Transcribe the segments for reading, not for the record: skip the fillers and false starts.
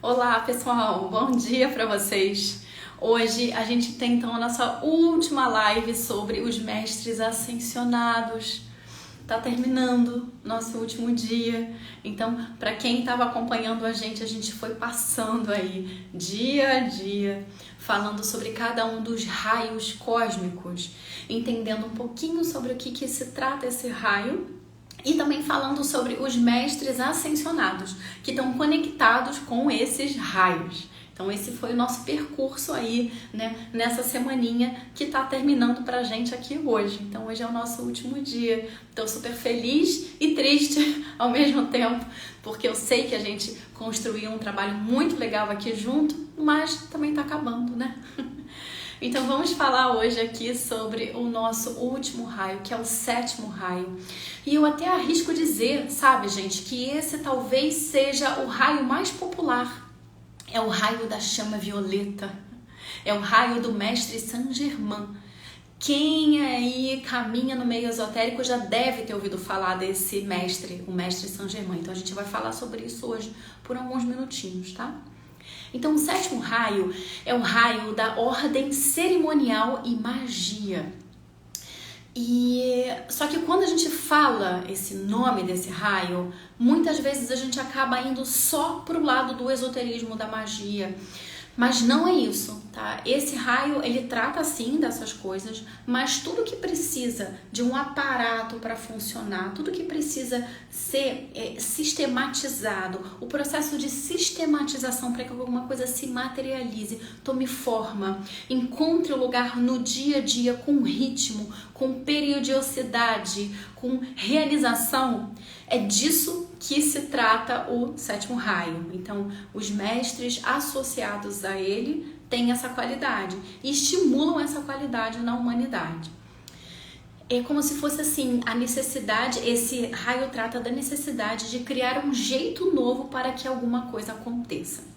Olá, pessoal, bom dia para vocês. Hoje a gente tem então a nossa última live sobre os mestres ascensionados. Tá terminando nosso último dia. Então, para quem estava acompanhando a gente foi passando aí dia a dia, falando sobre cada um dos raios cósmicos, entendendo um pouquinho sobre o que se trata esse raio. E também falando sobre os mestres ascensionados, que estão conectados com esses raios. Então esse foi o nosso percurso aí, né, nessa semaninha que tá terminando pra gente aqui hoje. Então hoje é o nosso último dia. Tô super feliz e triste ao mesmo tempo, porque eu sei que a gente construiu um trabalho muito legal aqui junto, mas também tá acabando, né? Então vamos falar hoje aqui sobre o nosso último raio, que é o 7º raio. E eu até arrisco dizer, sabe, gente, que esse talvez seja o raio mais popular. É o raio da chama violeta. É o raio do mestre Saint Germain. Quem aí caminha no meio esotérico já deve ter ouvido falar desse mestre, o mestre Saint Germain. Então a gente vai falar sobre isso hoje por alguns minutinhos, tá? Então, o 7º raio é o raio da ordem cerimonial e magia. Só que quando a gente fala esse nome desse raio, muitas vezes a gente acaba indo só pro lado do esoterismo, da magia. Mas não é isso, tá? Esse raio, ele trata sim dessas coisas, mas tudo que precisa de um aparato para funcionar, tudo que precisa ser sistematizado, o processo de sistematização para que alguma coisa se materialize, tome forma, encontre o lugar no dia a dia com ritmo, com periodicidade, com realização, é disso que se trata o 7º raio. Então, os mestres associados a ele têm essa qualidade e estimulam essa qualidade na humanidade. É como se fosse assim, a necessidade, esse raio trata da necessidade de criar um jeito novo para que alguma coisa aconteça.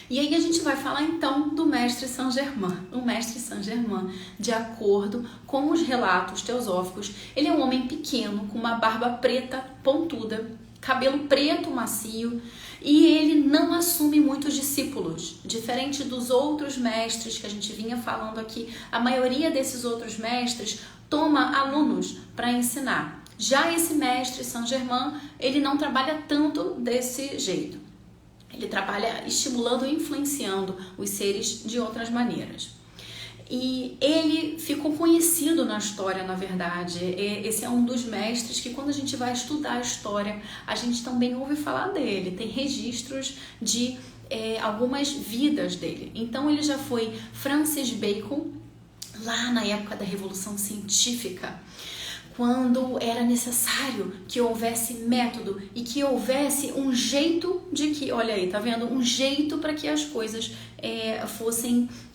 E aí a gente vai falar então do mestre Saint Germain. O mestre Saint Germain, de acordo com os relatos teosóficos, ele é um homem pequeno, com uma barba preta pontuda, cabelo preto macio, e ele não assume muitos discípulos. Diferente dos outros mestres que a gente vinha falando aqui, a maioria desses outros mestres toma alunos para ensinar. Já esse mestre Saint Germain, ele não trabalha tanto desse jeito. Ele trabalha estimulando e influenciando os seres de outras maneiras. E ele ficou conhecido na história, na verdade. Esse é um dos mestres que, quando a gente vai estudar a história, a gente também ouve falar dele. Tem registros de algumas vidas dele. Então, ele já foi Francis Bacon, lá na época da Revolução Científica, quando era necessário que houvesse método e que houvesse um jeito de que, olha aí, tá vendo? Um jeito para que as coisas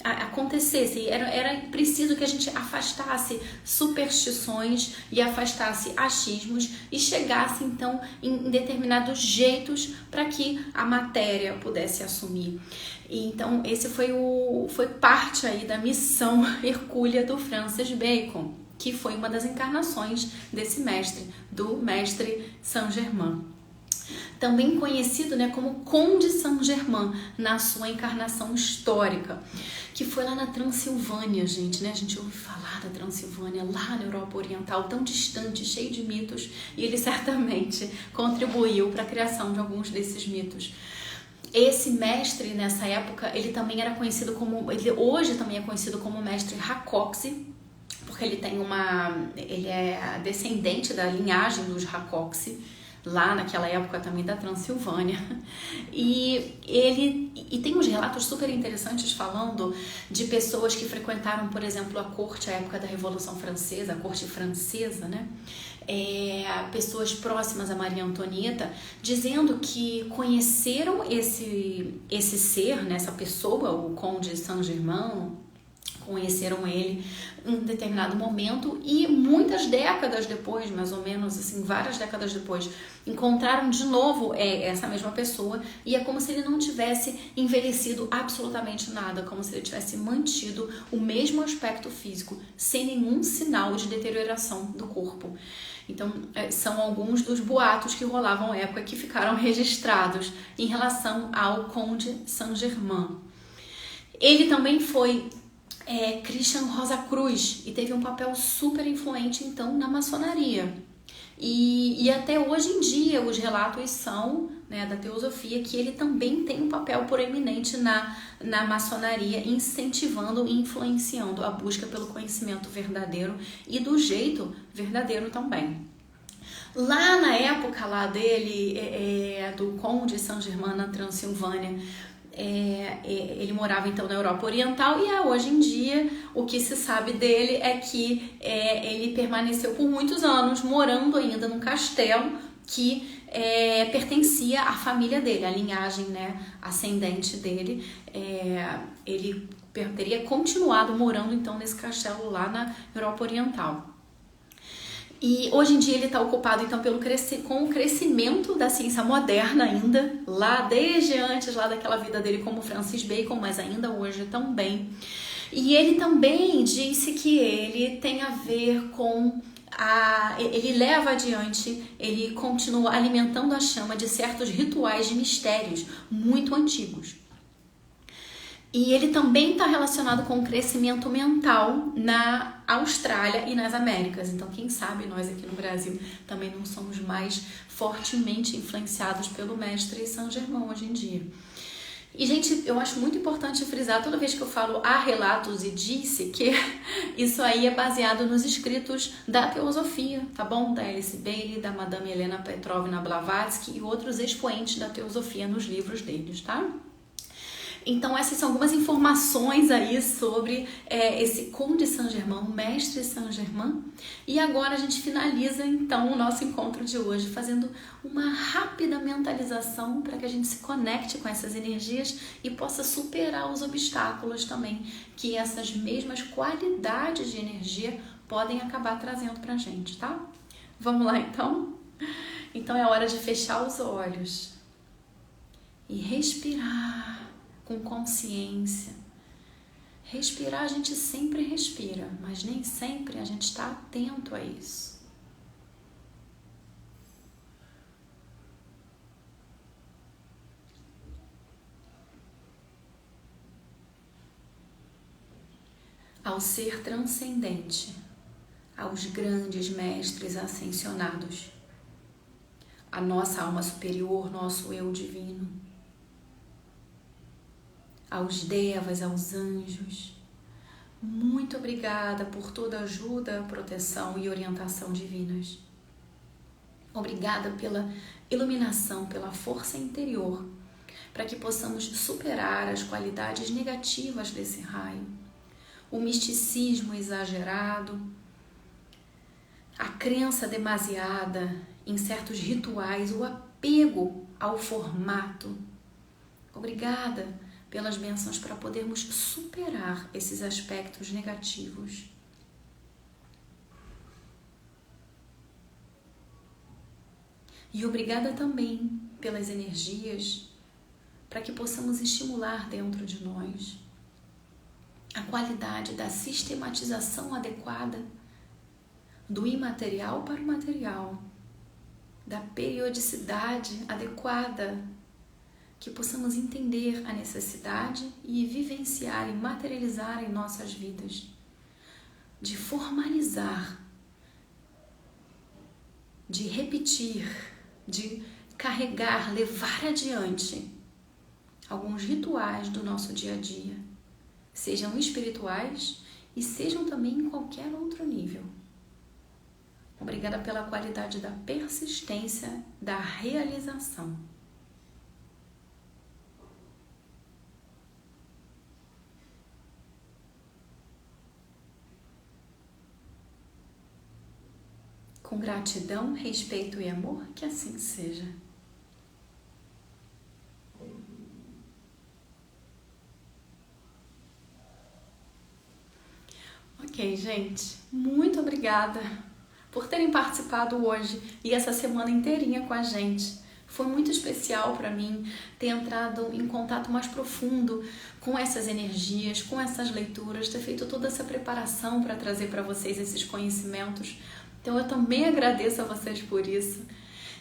acontecessem. Era preciso que a gente afastasse superstições e afastasse achismos e chegasse, então, em determinados jeitos para que a matéria pudesse assumir. E, então, esse foi parte aí da missão hercúlea do Francis Bacon, que foi uma das encarnações desse mestre, do mestre Saint Germain. Também conhecido, né, como Conde Saint Germain, na sua encarnação histórica, que foi lá na Transilvânia, gente, né? A gente ouve falar da Transilvânia, lá na Europa Oriental, tão distante, cheio de mitos, e ele certamente contribuiu para a criação de alguns desses mitos. Esse mestre, nessa época, ele também era conhecido como, ele hoje também é conhecido como mestre Hacoxi, porque ele é descendente da linhagem dos Hacoxi, lá naquela época também da Transilvânia. E tem uns relatos super interessantes falando de pessoas que frequentaram, por exemplo, a corte, a época da Revolução Francesa, a corte francesa, né? Pessoas próximas a Maria Antonieta, dizendo que conheceram esse ser, né, essa pessoa, o Conde Saint Germain, conheceram ele em um determinado momento e muitas décadas depois, mais ou menos assim, várias décadas depois, encontraram de novo essa mesma pessoa e é como se ele não tivesse envelhecido absolutamente nada, como se ele tivesse mantido o mesmo aspecto físico, sem nenhum sinal de deterioração do corpo. Então, são alguns dos boatos que rolavam à época que ficaram registrados em relação ao Conde Saint-Germain. Ele também foi Christian Rosacruz e teve um papel super influente então na maçonaria. E até hoje em dia os relatos são, né, da teosofia que ele também tem um papel proeminente na maçonaria, incentivando e influenciando a busca pelo conhecimento verdadeiro e do jeito verdadeiro também. Lá na época lá dele, do Conde Saint-Germain na Transilvânia, ele morava então na Europa Oriental e hoje em dia o que se sabe dele é que ele permaneceu por muitos anos morando ainda num castelo que pertencia à família dele, à linhagem, né, ascendente dele. Ele teria continuado morando então nesse castelo lá na Europa Oriental. E hoje em dia ele está ocupado então com o crescimento da ciência moderna ainda, lá desde antes lá daquela vida dele como Francis Bacon, mas ainda hoje também. E ele também disse que ele tem a ver com ele leva adiante, ele continua alimentando a chama de certos rituais de mistérios muito antigos. E ele também está relacionado com o crescimento mental na Austrália e nas Américas. Então, quem sabe nós aqui no Brasil também não somos mais fortemente influenciados pelo mestre Saint-Germain hoje em dia. E, gente, eu acho muito importante frisar, toda vez que eu falo há relatos e disse, que isso aí é baseado nos escritos da teosofia, tá bom? Da Alice Bailey, da Madame Helena Petrovna Blavatsky e outros expoentes da teosofia nos livros deles, tá? Então essas são algumas informações aí sobre esse Conde Saint-Germain, o mestre Saint-Germain. E agora a gente finaliza então o nosso encontro de hoje fazendo uma rápida mentalização para que a gente se conecte com essas energias e possa superar os obstáculos também que essas mesmas qualidades de energia podem acabar trazendo pra gente, tá? Vamos lá então? Então é hora de fechar os olhos e respirar com consciência. Respirar a gente sempre respira, mas nem sempre a gente está atento a isso. Ao ser transcendente, aos grandes mestres ascensionados, a nossa alma superior, nosso eu divino, aos devas, aos anjos, muito obrigada por toda ajuda, proteção e orientação divinas. Obrigada pela iluminação, pela força interior, para que possamos superar as qualidades negativas desse raio, o misticismo exagerado, a crença demasiada em certos rituais, o apego ao formato. Obrigada pelas bênçãos para podermos superar esses aspectos negativos. E obrigada também pelas energias para que possamos estimular dentro de nós a qualidade da sistematização adequada do imaterial para o material, da periodicidade adequada, que possamos entender a necessidade e vivenciar e materializar em nossas vidas, de formalizar, de repetir, de carregar, levar adiante alguns rituais do nosso dia a dia, sejam espirituais e sejam também em qualquer outro nível. Obrigada pela qualidade da persistência, da realização. Com gratidão, respeito e amor, que assim seja. Ok, gente, muito obrigada por terem participado hoje e essa semana inteirinha com a gente. Foi muito especial para mim ter entrado em contato mais profundo com essas energias, com essas leituras, ter feito toda essa preparação para trazer para vocês esses conhecimentos. Então eu também agradeço a vocês por isso.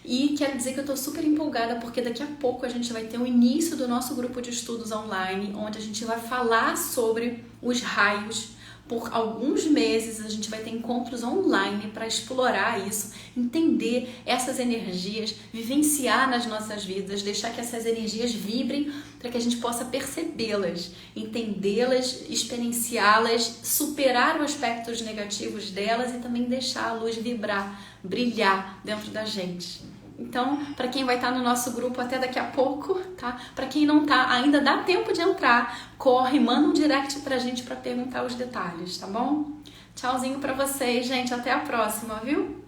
E quero dizer que eu estou super empolgada porque daqui a pouco a gente vai ter o início do nosso grupo de estudos online, onde a gente vai falar sobre os raios. Por alguns meses a gente vai ter encontros online para explorar isso, entender essas energias, vivenciar nas nossas vidas, deixar que essas energias vibrem para que a gente possa percebê-las, entendê-las, experienciá-las, superar os aspectos negativos delas e também deixar a luz vibrar, brilhar dentro da gente. Então, para quem vai estar no nosso grupo até daqui a pouco, tá? Para quem não tá, ainda dá tempo de entrar, corre, manda um direct pra gente para perguntar os detalhes, tá bom? Tchauzinho para vocês, gente, até a próxima, viu?